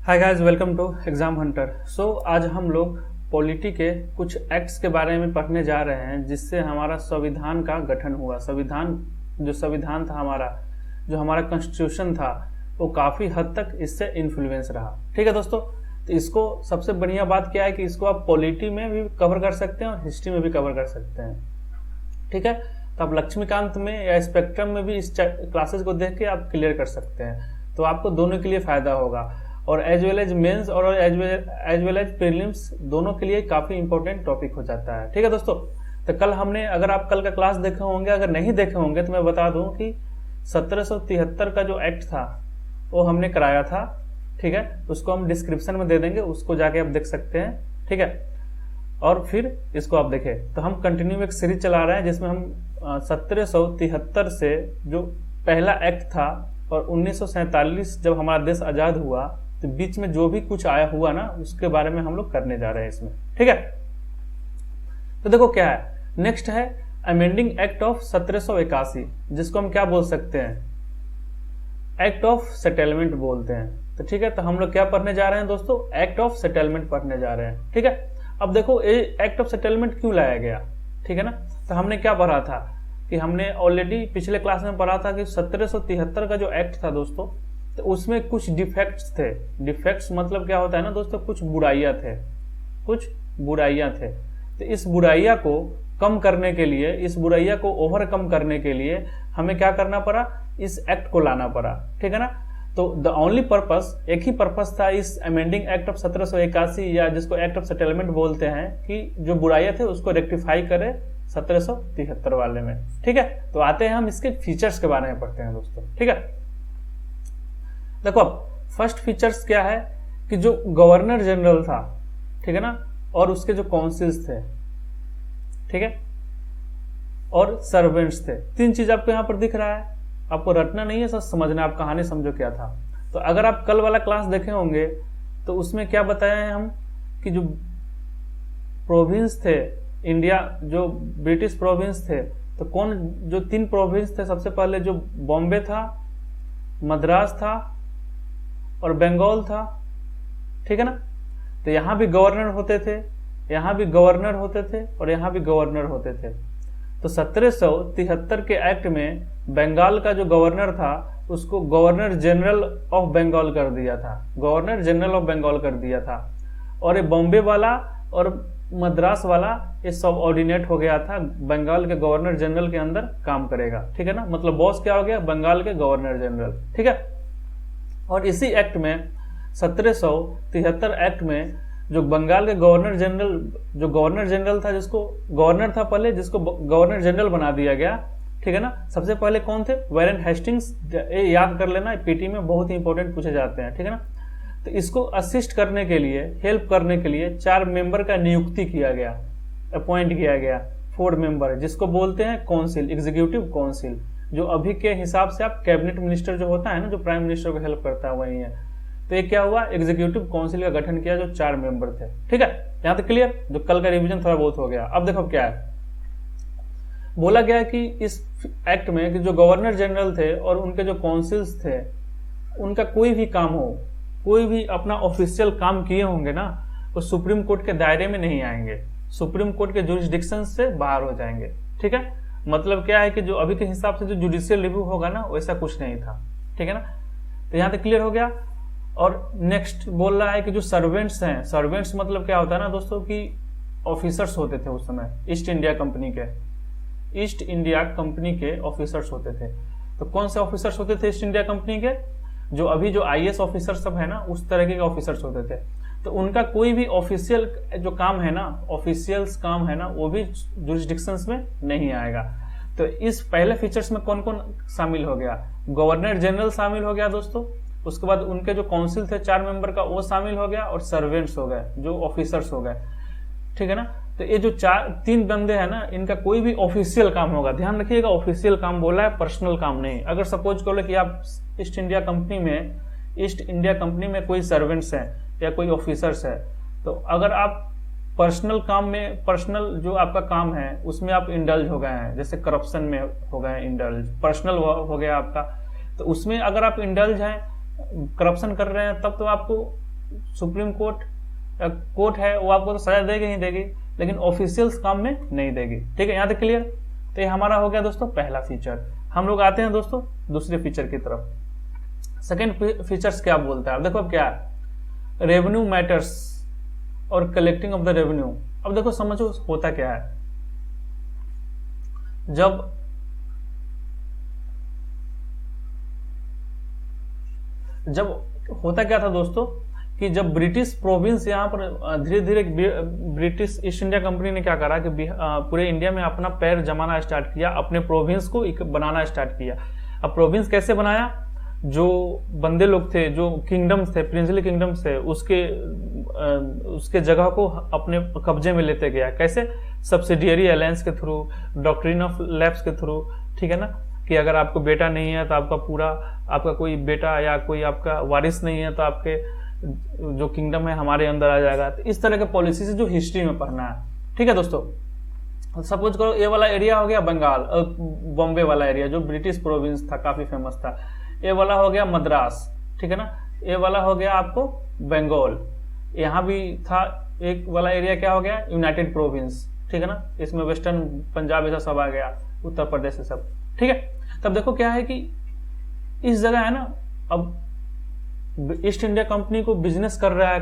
Hi guys, welcome to Exam Hunter. आज हम लोग पॉलिटी के कुछ एक्ट्स के बारे में पढ़ने जा रहे हैं जिससे हमारा संविधान का गठन हुआ। संविधान था हमारा, जो हमारा कॉन्स्टिट्यूशन था, वो काफ़ी हद तक इससे इन्फ्लुएंस रहा। ठीक है दोस्तों, तो इसको सबसे बढ़िया बात क्या है कि इसको आप पॉलिटी में भी कवर कर सकते हैं और हिस्ट्री में भी कवर कर सकते हैं। ठीक है, तो आप लक्ष्मीकांत में या स्पेक्ट्रम में भी इस क्लासेस को देख के आप क्लियर कर सकते हैं, तो आपको दोनों के लिए फ़ायदा होगा। और एज वेल एज मेंस और एज वेल एज प्रीलिम्स दोनों के लिए काफ़ी इंपॉर्टेंट टॉपिक हो जाता है। ठीक है दोस्तों, तो कल हमने, अगर आप कल का क्लास देखे होंगे, अगर नहीं देखे होंगे तो मैं बता दूं कि 1773 का जो एक्ट था वो हमने कराया था। ठीक है, उसको हम डिस्क्रिप्शन में दे देंगे, उसको जाके आप देख सकते हैं। ठीक है, और फिर इसको आप देखें। तो हम कंटिन्यू एक सीरीज चला रहे हैं जिसमें हम 1773 से जो पहला एक्ट था और 1947 जब हमारा देश आज़ाद हुआ तो बीच में जो भी कुछ आया हुआ ना, उसके बारे में हम लोग करने जा रहे हैं इसमें। ठीक है, तो देखो क्या है, नेक्स्ट है अमेंडिंग एक्ट ऑफ 1781, जिसको हम क्या बोल सकते हैं, एक्ट ऑफ सेटलमेंट बोलते हैं। तो ठीक है, तो हम लोग क्या पढ़ने जा रहे हैं दोस्तों, एक्ट ऑफ सेटलमेंट पढ़ने जा रहे हैं। ठीक है, अब देखो ये एक्ट ऑफ सेटलमेंट क्यों लाया गया। ठीक है ना, तो हमने क्या पढ़ा था कि हमने ऑलरेडी पिछले क्लास में पढ़ा था कि 1773 का जो एक्ट था दोस्तों, तो उसमें कुछ डिफेक्ट्स थे। डिफेक्ट्स मतलब क्या होता है ना दोस्तों, कुछ बुराइयां थे। तो इस बुराइयां को कम करने के लिए, इस बुराइयां को ओवरकम करने के लिए हमें क्या करना पड़ा, इस एक्ट को लाना पड़ा। ठीक है ना, तो द ओनली पर्पस, एक ही पर्पस था इस अमेंडिंग एक्ट ऑफ 1781, या जिसको एक्ट ऑफ सेटलमेंट बोलते हैं, कि जो बुराइयां थे उसको रेक्टिफाई करे 1773 वाले में। ठीक है, तो आते हैं हम इसके फीचर्स के बारे में पढ़ते हैं दोस्तों। ठीक है, देखो अब फर्स्ट फीचर्स क्या है कि जो गवर्नर जनरल था, ठीक है ना, और उसके जो काउंसिल्स थे, ठीक है, और सर्वेंट्स थे, तीन चीज आपको यहां पर दिख रहा है। आपको रटना नहीं है, सब समझना, आप कहानी समझो क्या था। तो अगर आप कल वाला क्लास देखे होंगे तो उसमें क्या बताया है हम कि जो प्रोविंस थे इंडिया, जो ब्रिटिश प्रोविंस थे, तो कौन, जो तीन प्रोविंस थे, सबसे पहले जो बॉम्बे था, मद्रास था और बंगाल था। ठीक है ना, तो यहां भी गवर्नर होते थे, यहां भी गवर्नर होते थे और यहां भी गवर्नर होते थे। तो 1773 के एक्ट में बंगाल का जो गवर्नर था उसको गवर्नर जनरल ऑफ बंगाल कर दिया था, गवर्नर जनरल ऑफ बंगाल कर दिया था। और ये बॉम्बे वाला और मद्रास वाला ये सब ऑर्डिनेट हो गया था, बंगाल के गवर्नर जनरल के अंदर काम करेगा। ठीक है ना, मतलब बॉस क्या हो गया, बंगाल के गवर्नर जनरल। ठीक है, और इसी एक्ट में 1773 एक्ट में जो बंगाल के गवर्नर जनरल था, जिसको गवर्नर था पहले, जिसको गवर्नर जनरल बना दिया गया। ठीक है ना, सबसे पहले कौन थे, वारेन हेस्टिंग्स। ये याद कर लेना, पीटी में बहुत ही इंपॉर्टेंट पूछे जाते हैं। ठीक है ना, तो इसको असिस्ट करने के लिए, हेल्प करने के लिए 4 मेंबर का नियुक्ति किया गया, अपॉइंट किया गया, 4 मेंबर, जिसको बोलते हैं काउंसिल, एग्जीक्यूटिव काउंसिल। जो अभी के हिसाब से आप कैबिनेट मिनिस्टर जो होता है ना, जो प्राइम मिनिस्टर को हेल्प करता है, वही है। तो ये क्या हुआ, एग्जीक्यूटिव काउंसिल का गठन किया, जो 4 मेंबर थे। ठीक है, यहां तक क्लियर, जो कल का रिवीजन थोड़ा बहुत हो गया। अब देखो क्या है, बोला गया कि इस एक्ट में कि जो गवर्नर जनरल थे और उनके जो काउंसिल्स थे, उनका कोई भी काम हो, कोई भी अपना ऑफिशियल काम किए होंगे ना, वो सुप्रीम कोर्ट के दायरे में नहीं आएंगे, सुप्रीम कोर्ट के जुरिस्डिक्शन से बाहर हो जाएंगे। ठीक है, मतलब क्या है कि जो अभी के हिसाब से जो जुडिशियल रिव्यू होगा ना, वैसा कुछ नहीं था। ठीक है ना, तो यहां तक क्लियर हो गया। और नेक्स्ट बोल रहा है कि जो सर्वेंट्स हैं, सर्वेंट्स मतलब क्या होता है ना दोस्तों, कि ऑफिसर्स होते थे उस समय ईस्ट इंडिया कंपनी के ऑफिसर्स होते थे। तो कौन से ऑफिसर्स होते थे ईस्ट इंडिया कंपनी के, जो अभी जो आईएएस ऑफिसर सब है ना, उस तरह के ऑफिसर्स होते थे। तो उनका कोई भी ऑफिशियल जो काम है ना, ऑफिशियल्स काम है ना, वो भी जुरिस्डिक्शंस में नहीं आएगा। तो इस पहले फीचर्स में कौन कौन शामिल हो गया, गवर्नर जनरल शामिल हो गया दोस्तों, उसके बाद उनके जो काउंसिल थे 4 मेंबर का, वो शामिल हो गया, और सर्वेंट्स हो गए, जो ऑफिसर्स हो गए। ठीक है ना, तो ये जो 3 बंदे हैं ना, इनका कोई भी ऑफिशियल काम होगा, ध्यान रखिएगा, ऑफिशियल काम बोला है, पर्सनल काम नहीं। अगर सपोज करो कि आप ईस्ट इंडिया कंपनी में कोई सर्वेंट्स है या कोई ऑफिसर्स है, तो अगर आप पर्सनल काम में, पर्सनल जो आपका काम है उसमें आप इंडल्ज हो गए हैं, जैसे करप्शन में हो गए इंडल्ज, पर्सनल हो गया आपका, तो उसमें अगर आप इंडल्ज हैं, करप्शन कर रहे हैं, तब तो आपको सुप्रीम कोर्ट है वो आपको तो सजा देगी ही देगी, लेकिन ऑफिशियल्स काम में नहीं देगी। ठीक है, यहाँ तक क्लियर। तो ये हमारा हो गया दोस्तों पहला फीचर। हम लोग आते हैं दोस्तों दूसरे फीचर की तरफ। सेकेंड फीचर्स क्या बोलता है, अब देखो अब क्या है, रेवेन्यू मैटर्स और कलेक्टिंग ऑफ द रेवेन्यू। अब देखो समझो होता क्या है, जब होता क्या था दोस्तों कि जब ब्रिटिश प्रोविंस यहाँ पर धीरे धीरे ब्रिटिश ईस्ट इंडिया कंपनी ने क्या करा कि पूरे इंडिया में अपना पैर जमाना स्टार्ट किया, अपने प्रोविंस को बनाना स्टार्ट किया। अब प्रोविंस कैसे बनाया, जो बंदे लोग थे, जो किंगडम्स थे, प्रिंसली किंगडम्स थे, उसके जगह को अपने कब्जे में लेते गया। कैसे, सब्सिडियरी अलायंस के थ्रू, डॉक्ट्रिन ऑफ लैप्स के थ्रू। ठीक है ना, कि अगर आपको बेटा नहीं है तो आपका कोई बेटा या कोई आपका वारिस नहीं है तो आपके जो किंगडम है हमारे अंदर आ जाएगा। तो इस तरह के पॉलिसी से जो हिस्ट्री में पढ़ना है। ठीक है दोस्तों, सपोज करो ये वाला एरिया हो गया बंगाल, बॉम्बे वाला एरिया जो ब्रिटिश प्रोविंस था, काफी फेमस था। ये वाला हो गया मद्रास, ठीक है ना। ये वाला हो गया आपको बंगाल। यहाँ भी था एक वाला एरिया, क्या हो गया, यूनाइटेड प्रोविंस। ठीक है ना, इसमें वेस्टर्न पंजाब ऐसा सब आ गया, उत्तर प्रदेश से सब। ठीक है, तब देखो क्या है कि इस जगह है ना, अब ईस्ट इंडिया कंपनी को बिजनेस कर रहा है,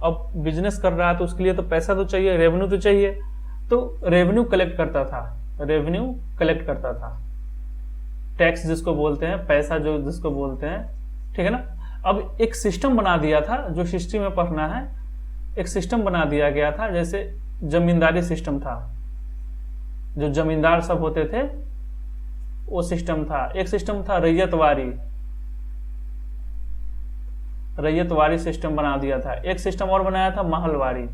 अब बिजनेस कर रहा है तो उसके लिए तो पैसा तो चाहिए, रेवेन्यू तो चाहिए। तो रेवेन्यू कलेक्ट करता था, टैक्स जिसको बोलते हैं, पैसा जो जिसको बोलते हैं। ठीक है ना, अब एक सिस्टम बना दिया था, जो हिस्ट्री में पढ़ना है, एक सिस्टम बना दिया गया था। जैसे जमींदारी सिस्टम था, जो जमींदार सब होते थे वो सिस्टम था। एक सिस्टम था रैयतवारी सिस्टम बना दिया था। एक सिस्टम और बनाया था महलवारी।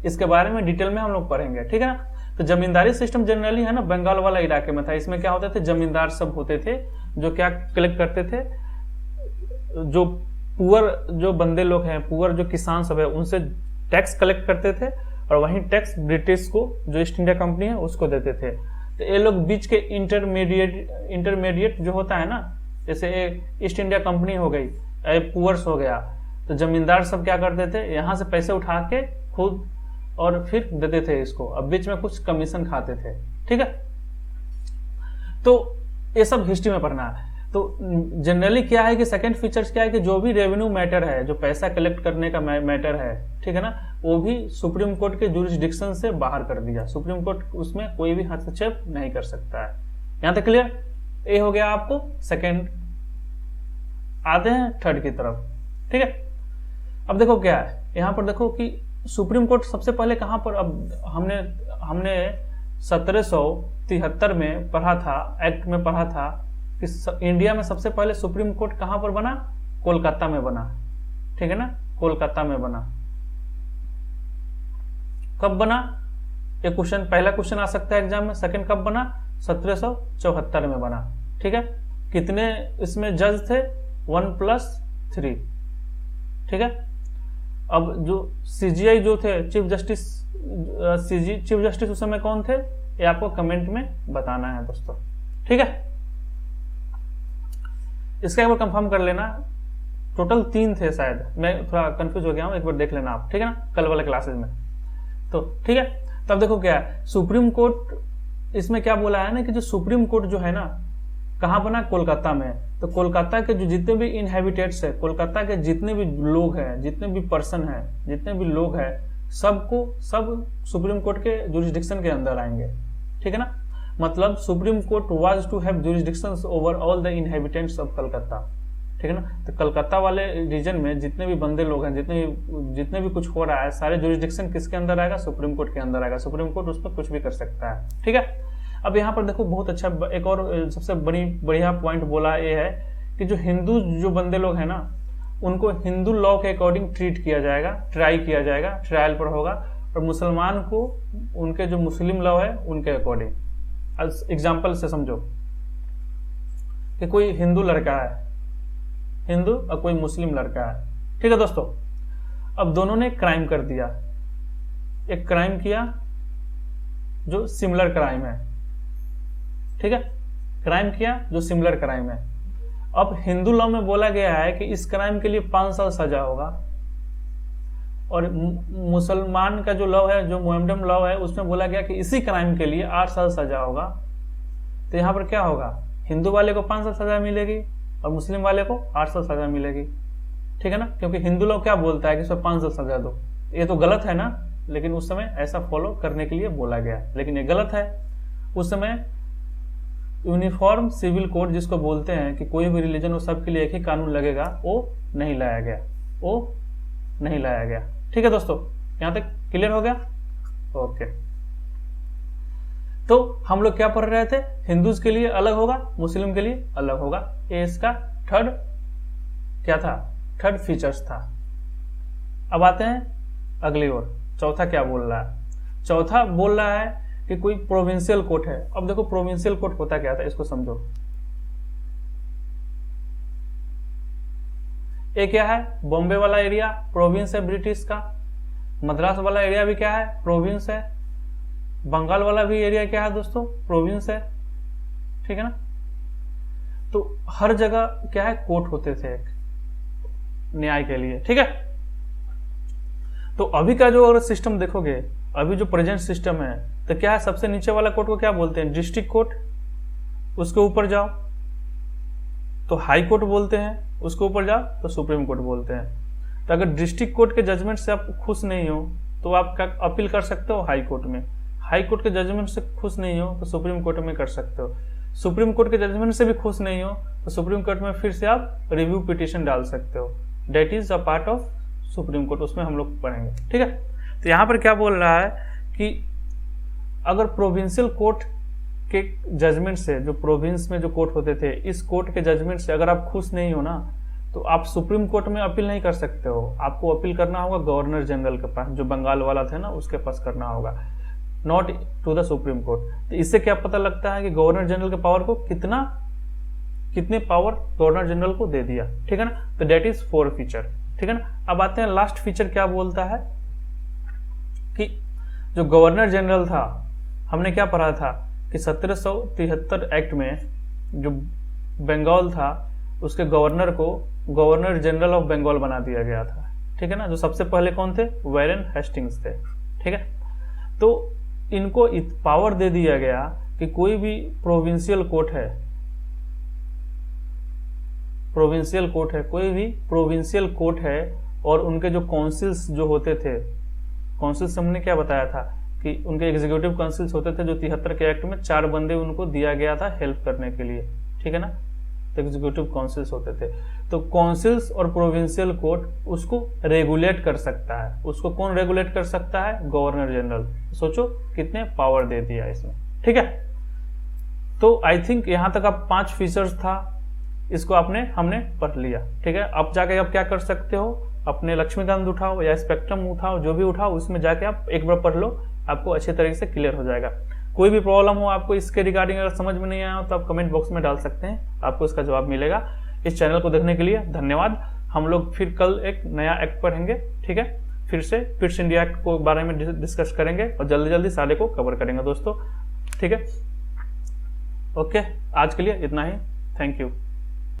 इसके बारे में डिटेल में हम लोग पढ़ेंगे। ठीक है ना, तो जमींदारी सिस्टम जनरली है ना बंगाल वाला इलाके में था। इसमें क्या होते थे, जमींदार सब होते थे जो क्या कलेक्ट करते थे, जो पुअर जो बंदे लोग हैं, पुअर जो किसान सब है, उनसे टैक्स कलेक्ट करते थे और वहीं टैक्स ब्रिटिश को, जो ईस्ट इंडिया कंपनी है, उसको देते थे। तो ये लोग बीच के इंटरमीडिएट जो होता है ना, जैसे ईस्ट इंडिया कंपनी हो गई, पुअर्स हो गया, तो जमींदार सब क्या करते थे, यहां से पैसे उठा के खुद और फिर देते थे इसको, अब बीच में कुछ कमीशन खाते थे। ठीक है, तो ये सब हिस्ट्री में पढ़ना है। तो जनरली क्या है कि सेकंड फीचर्स क्या है कि जो भी रेवेन्यू मैटर है, जो पैसा कलेक्ट करने का मैटर है, ठीक है ना, वो भी सुप्रीम कोर्ट के जुरिस्डिक्शन से बाहर कर दिया। सुप्रीम कोर्ट उसमें कोई भी हस्तक्षेप नहीं कर सकता है। यहां तक क्लियर? ये हो गया आपको सेकंड। आते हैं थर्ड की तरफ। ठीक है, अब देखो क्या है, यहां पर देखो कि सुप्रीम कोर्ट सबसे पहले कहां पर, अब हमने 1773 में पढ़ा था, एक्ट में पढ़ा था कि इंडिया में सबसे पहले सुप्रीम कोर्ट कहां पर बना, कोलकाता में बना। ठीक है ना, कोलकाता में बना। कब बना, ये क्वेश्चन, पहला क्वेश्चन आ सकता है एग्जाम में। सेकंड कब बना, 1774 में बना। ठीक है, कितने इसमें जज थे, 1+3। ठीक है, अब जो सीजीआई जो थे, चीफ जस्टिस उस समय कौन थे, ये आपको कमेंट में बताना है दोस्तों। ठीक है, इसका एक बार कंफर्म कर लेना। टोटल 3 थे शायद, मैं थोड़ा कंफ्यूज हो गया हूं, एक बार देख लेना आप। ठीक है ना, कल वाले क्लासेस में। तो ठीक है, तब देखो क्या है, सुप्रीम कोर्ट इसमें क्या बोला है ना कि जो सुप्रीम कोर्ट जो है ना, कहां बना, कोलकाता में। तो कोलकाता के जो जितने भी इनहेबिटेट्स है, कोलकाता के जितने भी लोग हैं, जितने भी पर्सन हैं, जितने भी लोग हैं, सब सुप्रीम कोर्ट के जुरिस्डिक्शन के अंदर आएंगे। ठीक है ना, मतलब supreme court was to have jurisdictions over all the inhabitants of Calcutta. ठीक है ना, तो कलकत्ता वाले रीजन में जितने भी बंदे लोग हैं, जितने भी कुछ हो रहा है, सारे जुरिस्डिक्शन किसके अंदर आएगा, सुप्रीम कोर्ट के अंदर आएगा। सुप्रीम कोर्ट उस पर कुछ भी कर सकता है। ठीक है, अब यहाँ पर देखो बहुत अच्छा एक और सबसे बढ़िया पॉइंट बोला ये है कि जो हिंदू जो बंदे लोग हैं ना, उनको हिंदू लॉ के अकॉर्डिंग ट्रीट किया जाएगा, ट्रायल पर होगा। और मुसलमान को उनके जो मुस्लिम लॉ है उनके अकॉर्डिंग। एग्जाम्पल से समझो कि कोई हिंदू लड़का है, हिंदू, और कोई मुस्लिम लड़का है। ठीक है दोस्तों, अब दोनों ने क्राइम कर दिया, एक क्राइम किया जो सिमिलर क्राइम है। ठीक है, क्राइम किया जो सिमिलर क्राइम है। अब हिंदू लॉ में बोला गया है कि इस क्राइम के लिए 5 साल सजा होगा, और मुसलमान का जो लॉ है, जो मोहम्मदन लॉ है, उसमें बोला गया कि इसी क्राइम के लिए 8 साल सजा होगा। तो यहाँ पर क्या होगा, हिंदू वाले को 5 साल सजा मिलेगी और मुस्लिम वाले को 8 साल सजा मिलेगी, ठीक है ना, क्योंकि हिंदू लॉ क्या बोलता है कि इसमें 5 साल सजा दो। ये तो गलत है ना, लेकिन उस समय ऐसा फॉलो करने के लिए बोला गया, लेकिन ये गलत है। उस समय यूनिफॉर्म सिविल कोड जिसको बोलते हैं कि कोई भी रिलीजन हो सबके लिए एक ही कानून लगेगा, वो नहीं लाया गया, वो नहीं लाया गया। ठीक है दोस्तों, यहां तक क्लियर हो गया? ओके, तो हम लोग क्या पढ़ रहे थे, हिंदूज के लिए अलग होगा, मुस्लिम के लिए अलग होगा। ये इसका थर्ड क्या था, थर्ड फीचर्स था। अब आते हैं अगली ओर, चौथा क्या बोल रहा है। चौथा बोल रहा है कि कोई प्रोविंशियल कोर्ट है। अब देखो प्रोविंशियल कोर्ट होता क्या था, इसको समझो। ये क्या है, बॉम्बे वाला एरिया प्रोविंस है ब्रिटिश का, मद्रास वाला एरिया भी क्या है, प्रोविंस है, बंगाल वाला भी एरिया क्या है दोस्तों, प्रोविंस है, ठीक है ना। तो हर जगह क्या है, कोर्ट होते थे एक न्याय के लिए, ठीक है। तो अभी का जो अगर सिस्टम देखोगे, अभी जो प्रेजेंट सिस्टम है, तो क्या है, सबसे नीचे वाला कोर्ट को क्या बोलते हैं, डिस्ट्रिक्ट कोर्ट। उसके ऊपर जाओ तो हाई कोर्ट बोलते हैं, उसके ऊपर जाओ तो सुप्रीम कोर्ट बोलते हैं। तो अगर डिस्ट्रिक्ट कोर्ट के जजमेंट से आप खुश नहीं हो तो आप क्या अपील कर सकते हो, हाई कोर्ट में। हाई कोर्ट के जजमेंट से खुश नहीं हो तो सुप्रीम कोर्ट में कर सकते हो। सुप्रीम कोर्ट के जजमेंट से भी खुश नहीं हो तो सुप्रीम कोर्ट में फिर से आप रिव्यू पिटिशन डाल सकते हो। That is a part of supreme court, उसमें हम लोग पढ़ेंगे, ठीक है। तो यहां पर क्या बोल रहा है कि अगर प्रोविंशियल कोर्ट के जजमेंट से, जो प्रोविंस में जो कोर्ट होते थे, इस कोर्ट के जजमेंट से अगर आप खुश नहीं हो ना, तो आप सुप्रीम कोर्ट में अपील नहीं कर सकते हो। आपको अपील करना होगा गवर्नर जनरल के पास, जो बंगाल वाला थे ना, उसके पास करना होगा, not to the supreme court. तो इससे क्या पता लगता है कि गवर्नर जनरल के पावर को कितने पावर गवर्नर जनरल को दे दिया, ठीक है ना। तो डेट इज 4 फीचर, ठीक है ना। अब आते हैं लास्ट फीचर, क्या बोलता है कि जो गवर्नर जनरल था, हमने क्या पढ़ा था कि 1773 एक्ट में जो बंगाल था उसके गवर्नर को गवर्नर जनरल ऑफ बंगाल बना दिया गया था, ठीक है ना। जो सबसे पहले कौन थे, वॉरेन हेस्टिंग्स थे, ठीक है। तो इनको पावर दे दिया गया कि कोई भी प्रोविंशियल कोर्ट है, कोई भी प्रोविंशियल कोर्ट है, और उनके जो काउंसिल्स जो होते थे, काउंसिल्स हमने क्या बताया था कि उनके एग्जीक्यूटिव काउंसिल्स होते थे, जो 73 के एक्ट में 4 बंदे उनको दिया गया था हेल्प करने के लिए, ठीक है ना। तो एग्जीक्यूटिव काउंसिल्स होते थे। तो काउंसिल्स और प्रोविंशियल कोर्ट उसको रेगुलेट कर सकता है। उसको कौन रेगुलेट कर सकता है, गवर्नर जनरल। सोचो कितने पावर दे दिया इसमें, ठीक है। तो आई थिंक यहां तक आप 5 फीचर्स था, इसको हमने पढ़ लिया, ठीक है। अब जाके आप क्या कर सकते हो, अपने लक्ष्मीकांत उठाओ या स्पेक्ट्रम उठाओ, जो भी उठाओ, उसमें जाके आप एक बार पढ़ लो, आपको अच्छे तरीके से क्लियर हो जाएगा। कोई भी प्रॉब्लम हो आपको इसके रिगार्डिंग, अगर समझ में नहीं आया हो तो आप कमेंट बॉक्स में डाल सकते हैं, आपको इसका जवाब मिलेगा। इस चैनल को देखने के लिए धन्यवाद। हम लोग फिर कल एक नया एक्ट पढ़ेंगे, ठीक है। फिर से पिट्स इंडिया एक्ट को बारे में डिस्कस करेंगे और जल्दी जल्दी सारे को कवर करेंगे दोस्तों, ठीक है। ओके, आज के लिए इतना ही, थैंक यू।